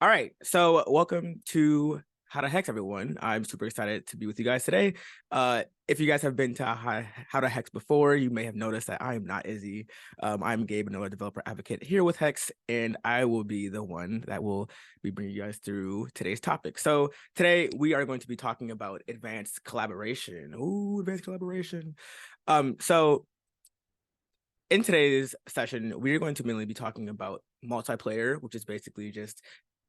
All right, so welcome to How to Hex, everyone. I'm super excited to be with you guys today. If you guys have been to How to Hex before, you may have noticed that I am not Izzy. I'm Gabe, another developer advocate here with Hex, and I will be the one that will be bringing you guys through today's topic. So today we are going to be talking about advanced collaboration. Ooh, advanced collaboration. So in today's session, we're going to mainly be talking about multiplayer, which is basically just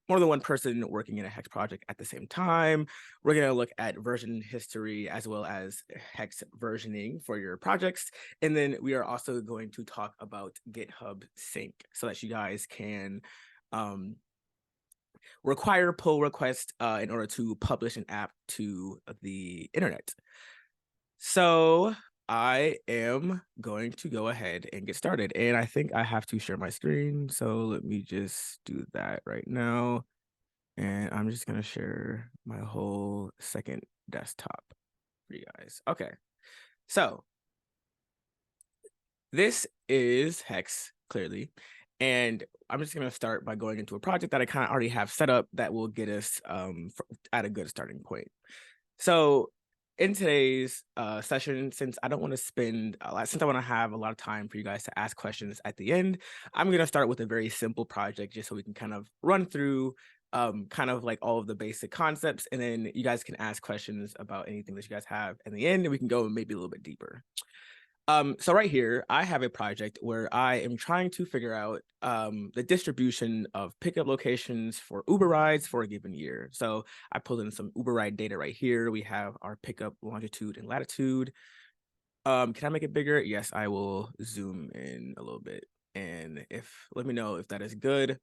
more than one person working in a Hex project at the same time. We're going to look at version history as well as Hex versioning for your projects. And then we are also going to talk about GitHub sync so that you guys can require pull requests in order to publish an app to the internet. So I am going to go ahead and get started. And I think I have to share my screen. So let me just do that right now. And I'm just going to share my whole second desktop for you guys. Okay. So this is Hex, clearly. And I'm just going to start by going into a project that I kind of already have set up that will get us at a good starting point. So in today's session, since I don't want to spend a lot, since I want to have a lot of time for you guys to ask questions at the end, I'm going to start with a very simple project just so we can kind of run through kind of like all of the basic concepts, and then you guys can ask questions about anything that you guys have in the end, and we can go maybe a little bit deeper. So right here, I have a project where I am trying to figure out the distribution of pickup locations for Uber rides for a given year. So I pulled in some Uber ride data right here. We have our pickup longitude and latitude. Can I make it bigger? Yes, I will zoom in a little bit. And let me know if that is good.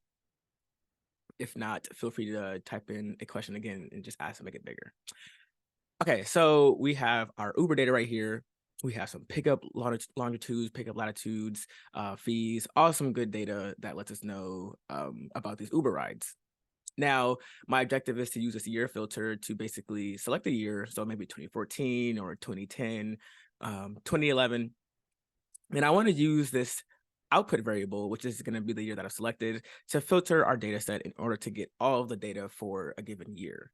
If not, feel free to type in a question again and just ask to make it bigger. Okay, so we have our Uber data right here. We have some pickup longitudes, pickup latitudes, fees, all some good data that lets us know about these Uber rides. Now, my objective is to use this year filter to basically select a year, so maybe 2014 or 2010, 2011. And I want to use this output variable, which is going to be the year that I've selected, to filter our data set in order to get all of the data for a given year.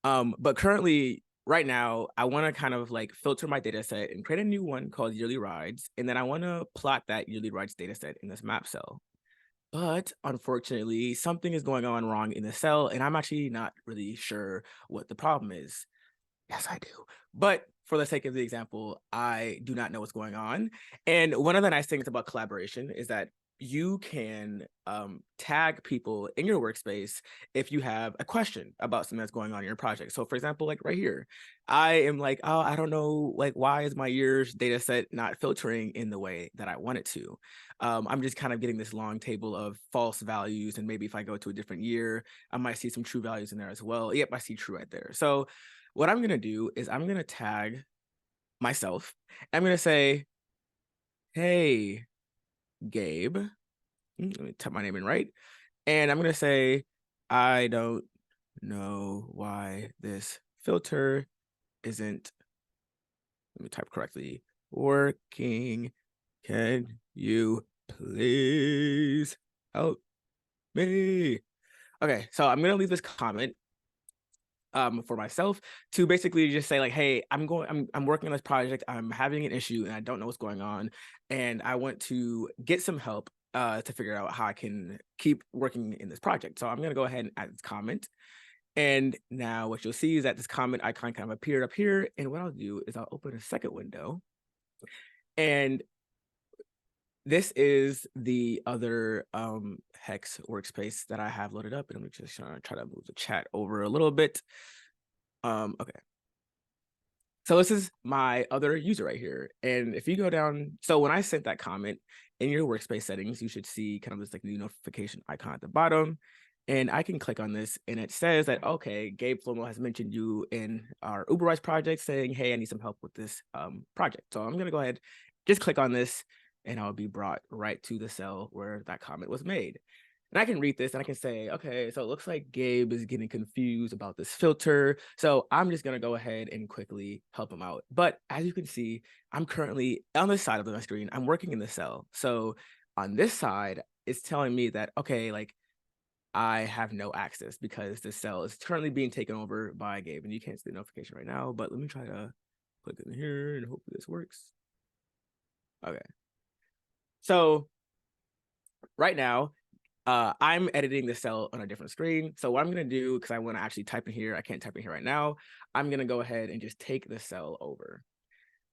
But currently, right now, I want to kind of like filter my data set and create a new one called yearly rides. And then I want to plot that yearly rides data set in this map cell. But unfortunately, something is going on wrong in the cell, and I'm actually not really sure what the problem is. Yes, I do. But for the sake of the example, I do not know what's going on. And one of the nice things about collaboration is that you can tag people in your workspace if you have a question about something that's going on in your project. So for example, like right here, I am like, oh, I don't know, like, why is my year's data set not filtering in the way that I want it to? I'm just kind of getting this long table of false values. And maybe if I go to a different year, I might see some true values in there as well. Yep, I see true right there. So what I'm going to do is I'm going to tag myself. I'm going to say, hey, Gabe. Let me type my name in right. And I'm going to say, I don't know why this filter isn't, let me type correctly, working. Can you please help me? Okay, so I'm going to leave this comment for myself to basically just say like, hey, I'm working on this project. I'm having an issue and I don't know what's going on. And I want to get some help to figure out how I can keep working in this project. So I'm going to go ahead and add this comment. And now what you'll see is that this comment icon kind of appeared up here. And what I'll do is I'll open a second window. And this is the other Hex workspace that I have loaded up. And I'm just trying to try to move the chat over a little bit. Okay. So this is my other user right here. And if you go down, so when I sent that comment in your workspace settings, you should see kind of this like new notification icon at the bottom. And I can click on this and it says that, okay, Gabe Flomo has mentioned you in our UberWise project saying, hey, I need some help with this project. So I'm going to go ahead, just click on this and I'll be brought right to the cell where that comment was made. And I can read this and I can say, okay, so it looks like Gabe is getting confused about this filter. So I'm just going to go ahead and quickly help him out. But as you can see, I'm currently on this side of my screen. I'm working in the cell. So on this side, it's telling me that, okay, like I have no access because the cell is currently being taken over by Gabe, and you can't see the notification right now, but let me try to click in here and hopefully this works. Okay. So right now, I'm editing the cell on a different screen. So what I'm going to do, because I want to actually type in here, I can't type in here right now. I'm going to go ahead and just take the cell over.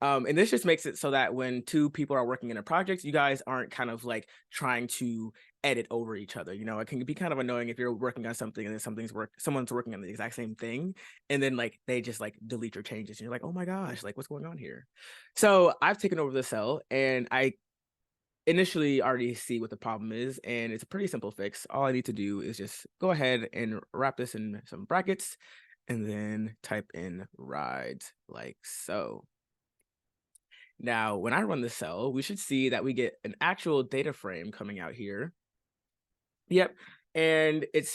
And this just makes it so that when two people are working in a project, you guys aren't kind of like trying to edit over each other. You know, it can be kind of annoying if you're working on something and then someone's working on the exact same thing, and then like they just like delete your changes, and you're like, oh my gosh, like what's going on here? So I've taken over the cell, and I initially already see what the problem is, and it's a pretty simple fix. All I need to do is just go ahead and wrap this in some brackets, and then type in rides like so. Now, when I run the cell, we should see that we get an actual data frame coming out here. Yep. And it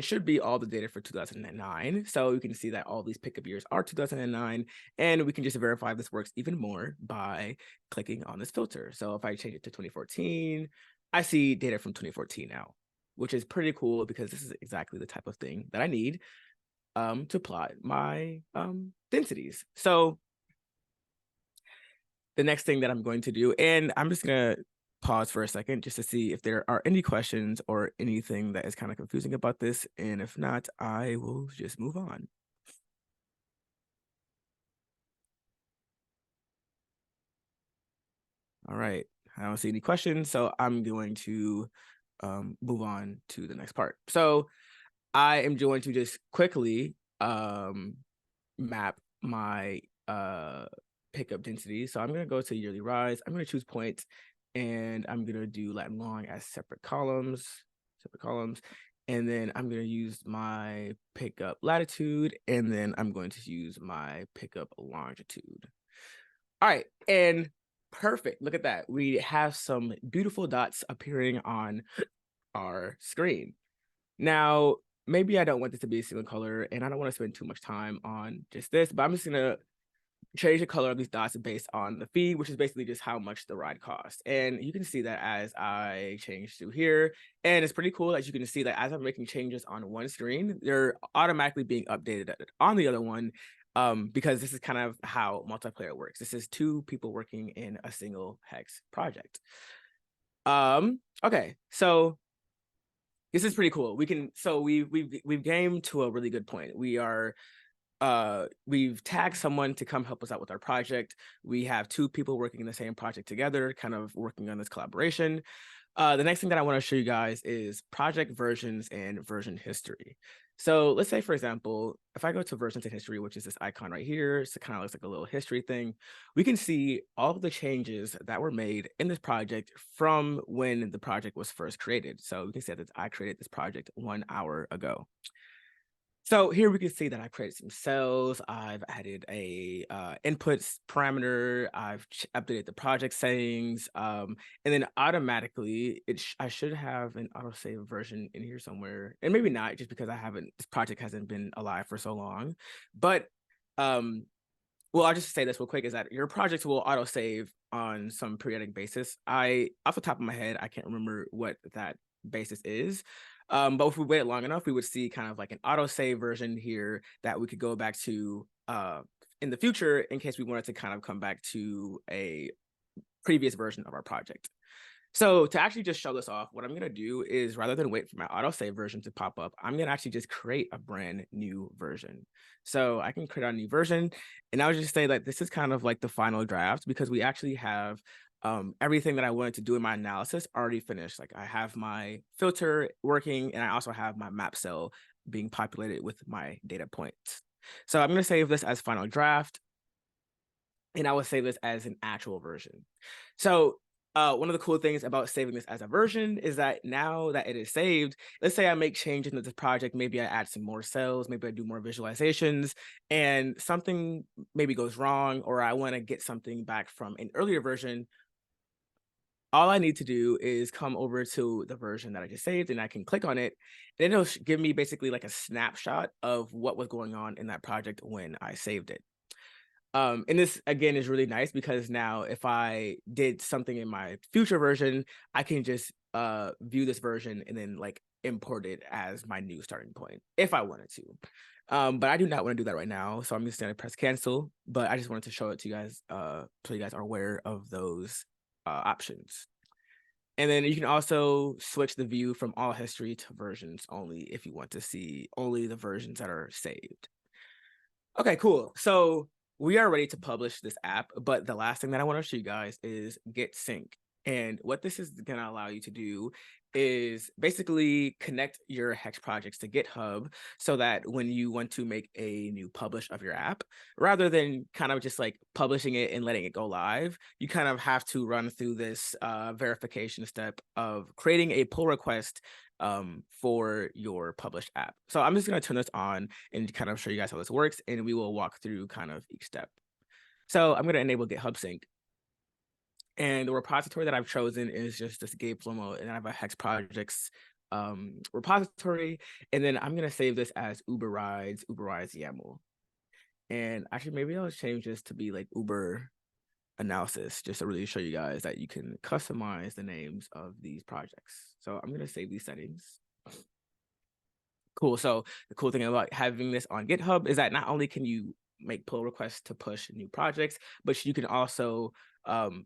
should be all the data for 2009. So you can see that all these pickup years are 2009. And we can just verify this works even more by clicking on this filter. So if I change it to 2014, I see data from 2014 now, which is pretty cool because this is exactly the type of thing that I need to plot my densities. So the next thing that I'm going to do, and I'm just going to pause for a second just to see if there are any questions or anything that is kind of confusing about this. And if not, I will just move on. All right. I don't see any questions, so I'm going to move on to the next part. So I am going to just quickly map my pickup density. So I'm going to go to yearly rise. I'm going to choose points, and I'm going to do lat and long as separate columns. And then I'm going to use my pickup latitude, and then I'm going to use my pickup longitude. All right. And perfect. Look at that. We have some beautiful dots appearing on our screen. Now, maybe I don't want this to be a single color, and I don't want to spend too much time on just this, but I'm just going to change the color of these dots based on the fee, which is basically just how much the ride costs. And you can see that as I change to here. And it's pretty cool that you can see that as I'm making changes on one screen, they're automatically being updated on the other one, because this is kind of how multiplayer works. This is two people working in a single hex project. Okay, so this is pretty cool. We've gamed to a really good point. We've tagged someone to come help us out with our project. We have two people working in the same project together, kind of working on this collaboration. The next thing that I want to show you guys is project versions and version history. So let's say, for example, if I go to versions and history, which is this icon right here, so it kind of looks like a little history thing, we can see all of the changes that were made in this project from when the project was first created. So we can say that I created this project 1 hour ago. So here we can see that I created some cells. I've added a inputs parameter. I've updated the project settings, and then automatically I should have an autosave version in here somewhere, and maybe not, just because this project hasn't been alive for so long. But well, I'll just say this real quick, is that your projects will autosave on some periodic basis. Off the top of my head, I can't remember what that basis is. But if we wait long enough, we would see kind of like an autosave version here that we could go back to in the future in case we wanted to kind of come back to a previous version of our project. So to actually just show this off, what I'm going to do is, rather than wait for my autosave version to pop up, I'm going to actually just create a brand new version. So I can create a new version, and I'll just say that this is kind of like the final draft, because we actually have everything that I wanted to do in my analysis already finished. Like I have my filter working, and I also have my map cell being populated with my data points. So I'm going to save this as final draft, and I will save this as an actual version. So one of the cool things about saving this as a version is that now that it is saved, let's say I make changes into this project, maybe I add some more cells, maybe I do more visualizations, and something maybe goes wrong, or I want to get something back from an earlier version. All I need to do is come over to the version that I just saved, and I can click on it, and it'll give me basically like a snapshot of what was going on in that project when I saved it. And this again is really nice, because now if I did something in my future version, I can just view this version and then like import it as my new starting point if I wanted to. But I do not want to do that right now. So I'm just gonna press cancel. But I just wanted to show it to you guys so you guys are aware of those options. And then you can also switch the view from all history to versions only if you want to see only the versions that are saved. Okay, cool. So we are ready to publish this app, but the last thing that I want to show you guys is Git Sync. And what this is going to allow you to do is basically connect your Hex projects to GitHub so that when you want to make a new publish of your app, rather than kind of just like publishing it and letting it go live, you kind of have to run through this verification step of creating a pull request for your published app. So I'm just going to turn this on and kind of show you guys how this works, and we will walk through kind of each step. So I'm going to enable GitHub Sync. And the repository that I've chosen is just this Gabe Flomo, and I have a Hex projects repository. And then I'm going to save this as Uber Rides YAML. And actually, maybe I'll change this to be like Uber Analysis, just to really show you guys that you can customize the names of these projects. So I'm going to save these settings. Cool. So the cool thing about having this on GitHub is that not only can you make pull requests to push new projects, but you can also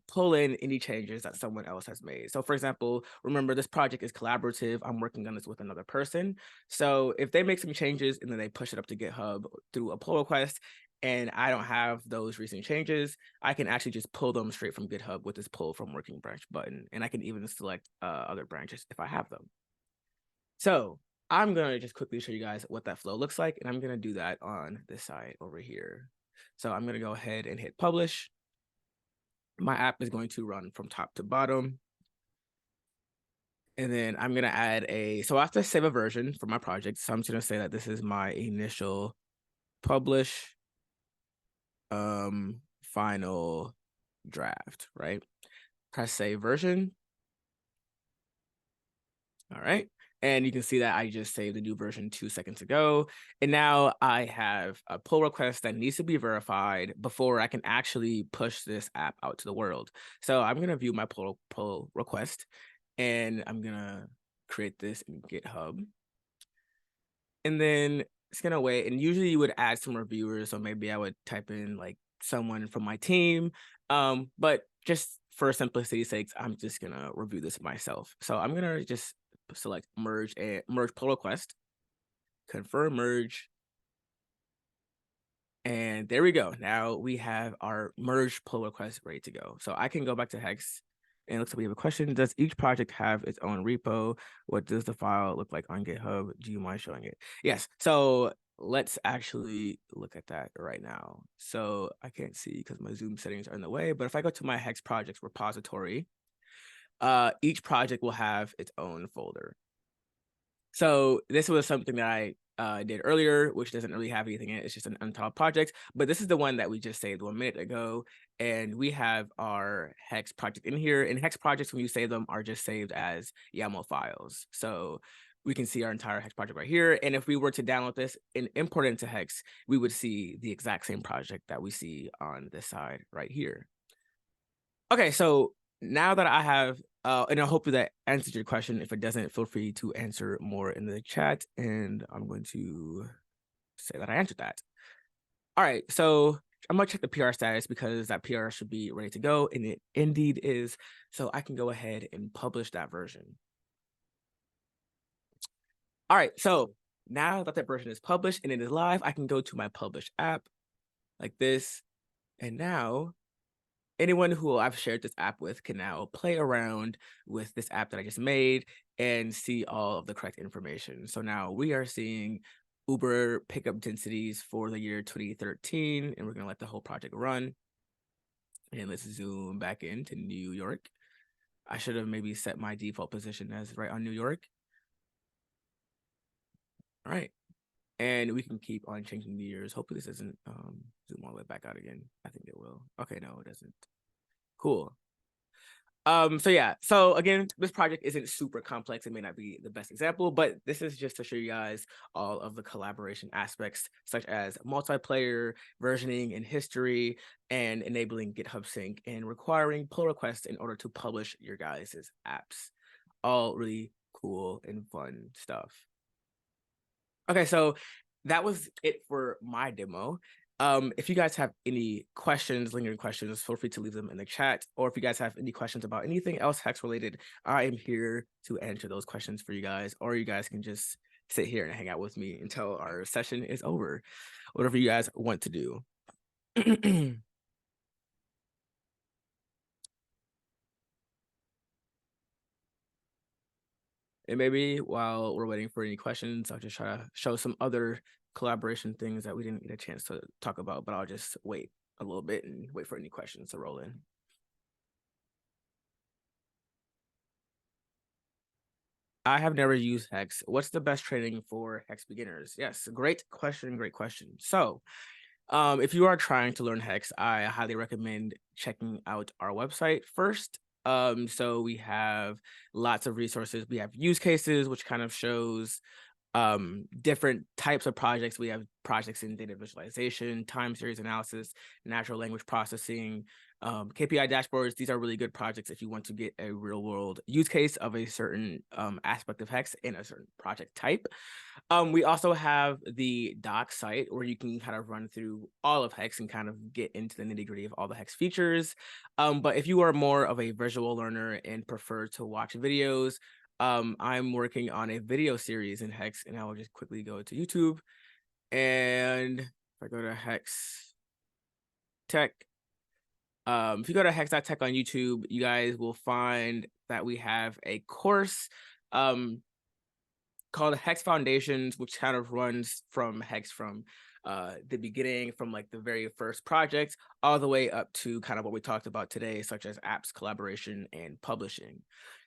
pull in any changes that someone else has made. So for example, remember this project is collaborative. I'm working on this with another person. So if they make some changes and then they push it up to GitHub through a pull request, and I don't have those recent changes, I can actually just pull them straight from GitHub with this pull from working branch button. And I can even select other branches if I have them. So I'm going to just quickly show you guys what that flow looks like. And I'm going to do that on this side over here. So I'm going to go ahead and hit publish. My app is going to run from top to bottom. And then I'm going to add so I have to save a version for my project. So I'm just going to say that this is my initial publish final draft, right? Press save version. All right. And you can see that I just saved the new version 2 seconds ago. And now I have a pull request that needs to be verified before I can actually push this app out to the world. So I'm going to view my pull request, and I'm going to create this in GitHub. And then it's going to wait. And usually you would add some reviewers. So maybe I would type in like someone from my team. But just for simplicity's sake, I'm just going to review this myself. So I'm going to just select merge pull request, confirm merge, and there we go. Now we have our merge pull request ready to go. So I can go back to Hex, and it looks like we have a question. Does each project have its own repo? What does the file look like on GitHub? Do you mind showing it? Yes. So let's actually look at that right now. So I can't see because my Zoom settings are in the way, but if I go to my Hex projects repository, each project will have its own folder. So this was something that I did earlier, which doesn't really have anything in it. It's just an untitled project, but this is the one that we just saved 1 minute ago. And we have our Hex project in here. And Hex projects, when you save them, are just saved as YAML files. So we can see our entire Hex project right here. And if we were to download this and import it into Hex, we would see the exact same project that we see on this side right here. Okay, so now that I have, and I hope that answers your question. If it doesn't, feel free to answer more in the chat, and I'm going to say that I answered that. All right, so I'm gonna check the PR status because that PR should be ready to go, and it indeed is. So I can go ahead and publish that version. All right, so now that that version is published and it is live, I can go to my published app like this, and now anyone who I've shared this app with can now play around with this app that I just made and see all of the correct information. So now we are seeing Uber pickup densities for the year 2013, and we're going to let the whole project run. And let's zoom back into New York. I should have maybe set my default position as right on New York. All right. And we can keep on changing the years. Hopefully this doesn't zoom all the way back out again. I think it will. Okay, no, it doesn't. Cool. So yeah, so again, this project isn't super complex. It may not be the best example, but this is just to show you guys all of the collaboration aspects, such as multiplayer, versioning and history, and enabling GitHub Sync and requiring pull requests in order to publish your guys' apps. All really cool and fun stuff. Okay, so that was it for my demo. If you guys have any questions, lingering questions, feel free to leave them in the chat. Or if you guys have any questions about anything else Hex related, I am here to answer those questions for you guys. Or you guys can just sit here and hang out with me until our session is over. Whatever you guys want to do. And maybe while we're waiting for any questions, I'll just try to show some other collaboration things that we didn't get a chance to talk about, but I'll just wait a little bit and wait for any questions to roll in. I have never used Hex. What's the best training for Hex beginners? Yes, great question, great question. So if you are trying to learn Hex, I highly recommend checking out our website first. So we have lots of resources. We have use cases, which kind of shows different types of projects. We have projects in data visualization, time series analysis, natural language processing, KPI dashboards. These are really good projects if you want to get a real world use case of a certain aspect of Hex in a certain project type. We also have the doc site where you can kind of run through all of Hex and kind of get into the nitty gritty of all the Hex features. But if you are more of a visual learner and prefer to watch videos, I'm working on a video series in Hex, and I will just quickly go to YouTube. And if I go to Hex Tech, if you go to hex.tech on YouTube, you guys will find that we have a course called Hex Foundations, which kind of runs from Hex from the beginning, from like the very first project all the way up to kind of what we talked about today, such as apps, collaboration, and publishing.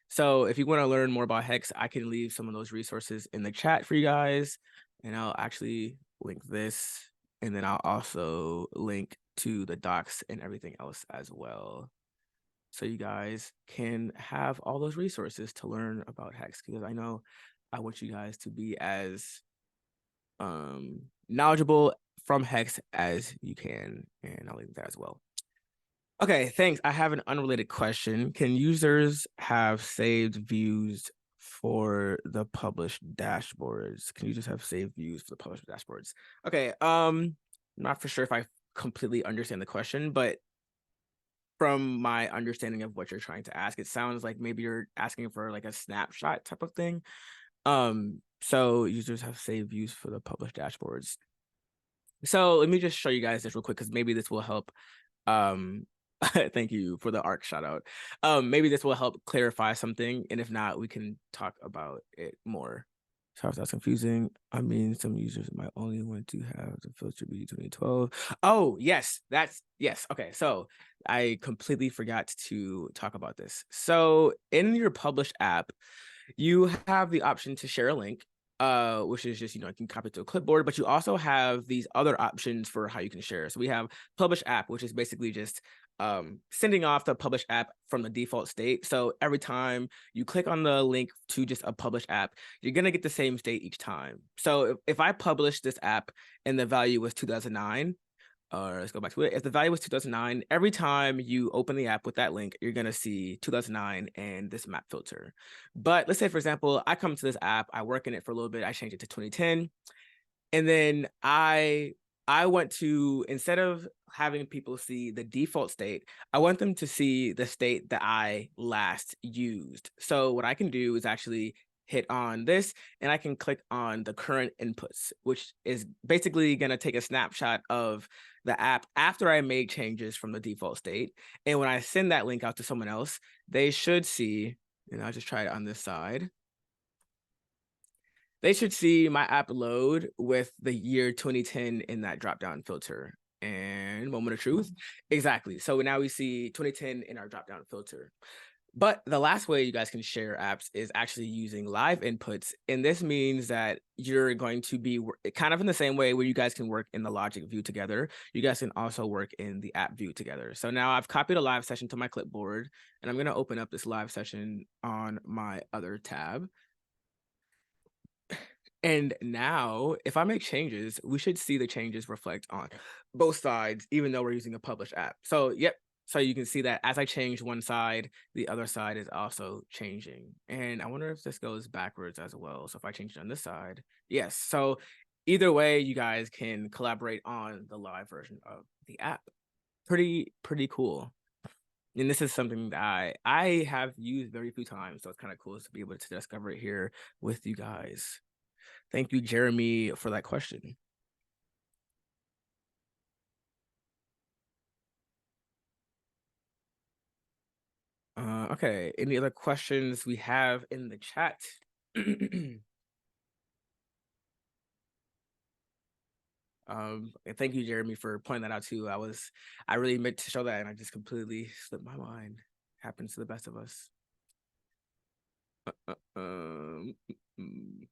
So if you want to learn more about Hex, I can leave some of those resources in the chat for you guys. And I'll actually link this. And then I'll also link to the docs and everything else as well. So you guys can have all those resources to learn about Hex, because I know I want you guys to be as knowledgeable from Hex as you can. And I'll link that as well. Okay, thanks. I have an unrelated question. Can users have saved views for the published dashboards? Can you just have saved views for the published dashboards? Okay, I'm not for sure if I completely understand the question, but from my understanding of what you're trying to ask, it sounds like maybe you're asking for like a snapshot type of thing. So users have saved views for the published dashboards. So let me just show you guys this real quick, because maybe this will help. Thank you for the ARC shout out. Maybe this will help clarify something, and if not, we can talk about it more. Sorry if that's confusing. I mean, some users might only want to have the filter be 2012. Oh, yes, yes. Okay, so I completely forgot to talk about this. So in your published app, you have the option to share a link, which is just, you can copy it to a clipboard, but you also have these other options for how you can share. So we have publish app, which is basically just sending off the publish app from the default state. So every time you click on the link to just a publish app, you're going to get the same state each time. So if I publish this app and the value was 2009, or let's go back to it. If the value was 2009, every time you open the app with that link, you're going to see 2009 and this map filter. But let's say, for example, I come to this app, I work in it for a little bit, I change it to 2010. And then I want to, instead of having people see the default state, I want them to see the state that I last used. So what I can do is actually hit on this, and I can click on the current inputs, which is basically going to take a snapshot of the app after I made changes from the default state. And when I send that link out to someone else, they should see, and I'll just try it on this side. They should see my app load with the year 2010 in that drop-down filter. And moment of truth, exactly. So now we see 2010 in our drop-down filter. But the last way you guys can share apps is actually using live inputs. And this means that you're going to be kind of in the same way where you guys can work in the logic view together. You guys can also work in the app view together. So now I've copied a live session to my clipboard, and I'm going to open up this live session on my other tab. And now if I make changes, we should see the changes reflect on both sides, even though we're using a published app. So, yep. So you can see that as I change one side, the other side is also changing. And I wonder if this goes backwards as well. So if I change it on this side, yes. So either way, you guys can collaborate on the live version of the app. Pretty cool. And this is something that I have used very few times, so it's kind of cool to be able to discover it here with you guys. Thank you, Jeremy, for that question. Okay, any other questions we have in the chat? And thank you, Jeremy, for pointing that out too. I really meant to show that, and I just completely slipped my mind. Happens to the best of us. Um, mm.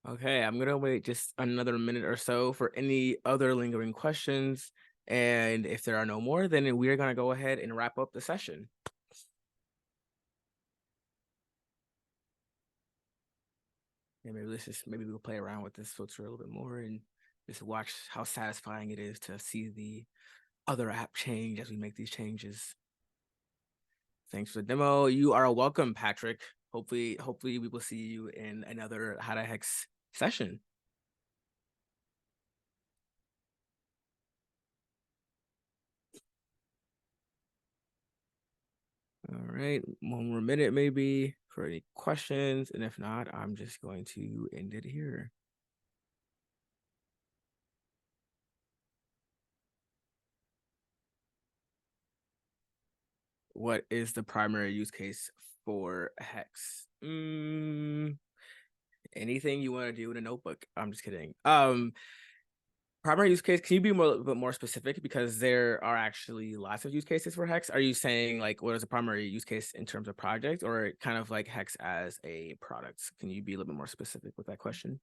Okay, I'm gonna wait just another minute or so for any other lingering questions. And if there are no more, then we're gonna go ahead and wrap up the session. Yeah, maybe we'll play around with this filter a little bit more and just watch how satisfying it is to see the other app change as we make these changes. Thanks for the demo. You are welcome, Patrick. Hopefully we will see you in another How to Hex session. All right, one more minute maybe for any questions. And if not, I'm just going to end it here. What is the primary use case for Hex? Anything you want to do in a notebook. I'm just kidding. Primary use case, can you be a little bit more specific? Because there are actually lots of use cases for Hex. Are you saying like what is a primary use case in terms of project, or kind of like Hex as a product? Can you be a little bit more specific with that question?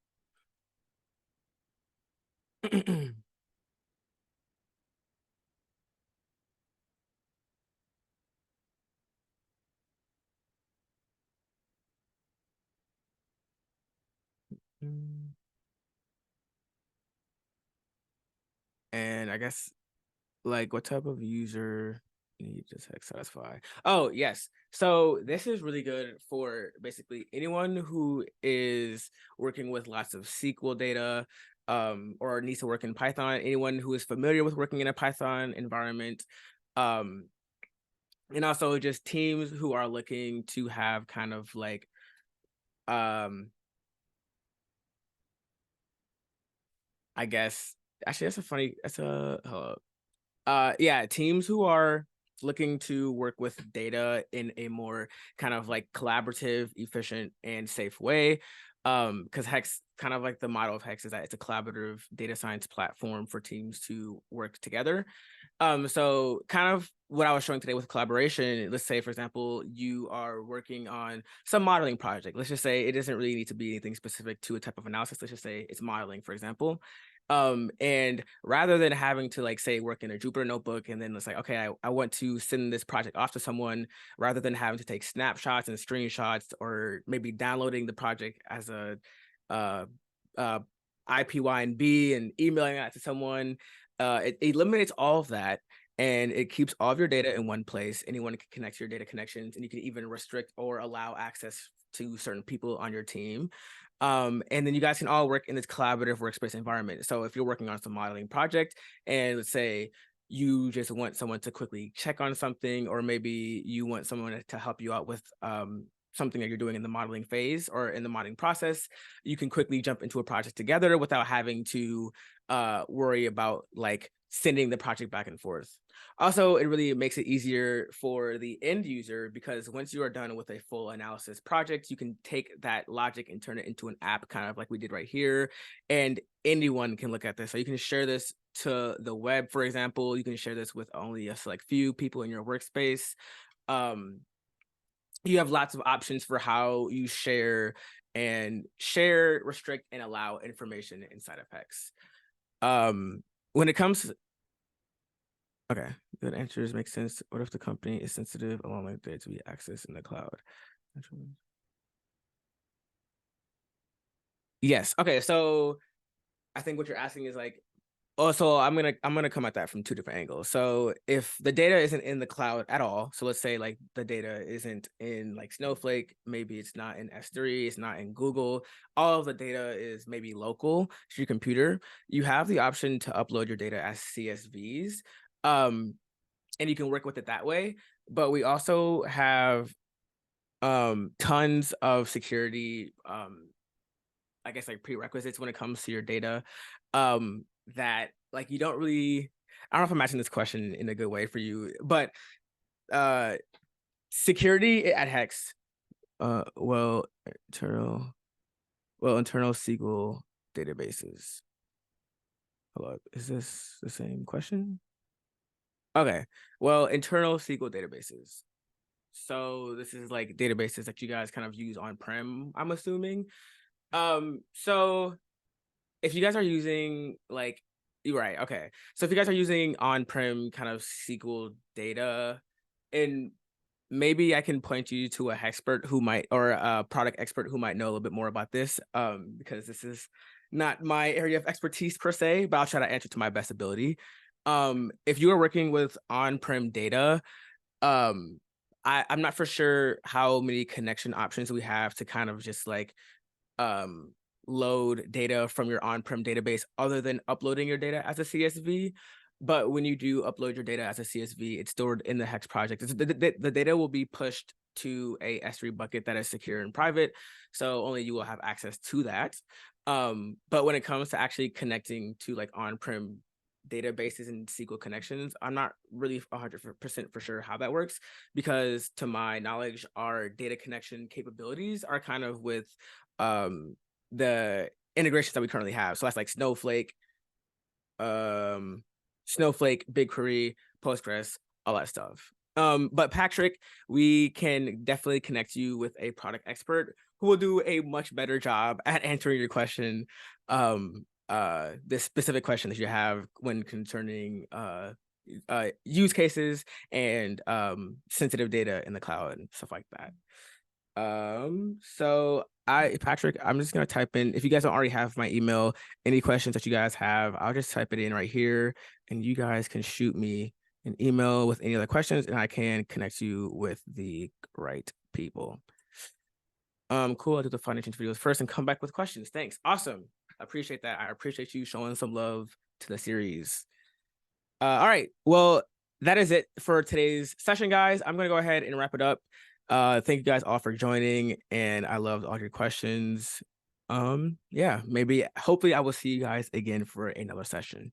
And I guess like what type of user need to Hex satisfy? Oh, yes. So this is really good for basically anyone who is working with lots of SQL data, or needs to work in Python, anyone who is familiar with working in a Python environment, um, and also just teams who are looking to have kind of like, I guess actually yeah, teams who are looking to work with data in a more kind of like collaborative, efficient, and safe way. Because Hex, kind of like the model of Hex is that it's a collaborative data science platform for teams to work together. So kind of what I was showing today with collaboration, let's say, for example, you are working on some modeling project. Let's just say it doesn't really need to be anything specific to a type of analysis. Let's just say it's modeling, for example. And rather than having to like say work in a Jupyter notebook and then it's like, okay, I want to send this project off to someone, rather than having to take snapshots and screenshots or maybe downloading the project as a uh IPYNB and emailing that to someone, it eliminates all of that, and it keeps all of your data in one place. Anyone can connect to your data connections, and you can even restrict or allow access to certain people on your team. And then you guys can all work in this collaborative workspace environment. So if you're working on some modeling project, and let's say you just want someone to quickly check on something, or maybe you want someone to help you out with something that you're doing in the modeling phase or in the modeling process, you can quickly jump into a project together without having to worry about like sending the project back and forth. Also, it really makes it easier for the end user, because once you are done with a full analysis project, you can take that logic and turn it into an app, kind of like we did right here, and anyone can look at this. So you can share this to the web, for example. You can share this with only a select few people in your workspace. Um, you have lots of options for how you share, restrict, and allow information inside of Hex. When it comes Okay, good answers make sense. What if the company is sensitive, allowing like data to be accessed in the cloud? Yes. Okay. So I think what you're asking is like, oh, so I'm gonna come at that from two different angles. So if the data isn't in the cloud at all, so let's say like the data isn't in like Snowflake, maybe it's not in S3, it's not in Google. All of the data is maybe local to your computer. You have the option to upload your data as CSVs, and you can work with it that way. But we also have tons of security I guess like prerequisites when it comes to your data that like you don't really I don't know if I'm asking this question in a good way for you, but uh security at Hex well internal SQL databases. Hold up, is this the same question? Okay. Well, internal SQL databases. So this is like databases that you guys kind of use on-prem, I'm assuming. So if you guys are using like you're right, okay. So if you guys are using on-prem kind of SQL data, and maybe I can point you to a expert who might or a product expert who might know a little bit more about this, because this is not my area of expertise per se, but I'll try to answer to my best ability. If you are working with on-prem data, um, I'm not for sure how many connection options we have to kind of just like um, load data from your on-prem database other than uploading your data as a CSV. But when you do upload your data as a CSV, it's stored in the Hex project. The data will be pushed to a S3 bucket that is secure and private. So only you will have access to that. But when it comes to actually connecting to like on-prem databases and SQL connections, I'm not really 100% for sure how that works, because to my knowledge, our data connection capabilities are kind of with um the integrations that we currently have. So that's like um Snowflake, BigQuery, Postgres, all that stuff. But Patrick, we can definitely connect you with a product expert who will do a much better job at answering your question, this specific question that you have when concerning use cases and sensitive data in the cloud and stuff like that. So Patrick, I'm just gonna type in, if you guys don't already have my email, any questions that you guys have, I'll just type it in right here and you guys can shoot me an email with any other questions and I can connect you with the right people. Cool. I'll do the financial videos first and come back with questions. Thanks. Awesome. I appreciate that. I appreciate you showing some love to the series. All right. Well, that is it for today's session, guys. I'm going to go ahead and wrap it up. Thank you guys all for joining, and I loved all your questions. Yeah, maybe, hopefully I will see you guys again for another session.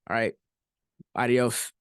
All right. Adios.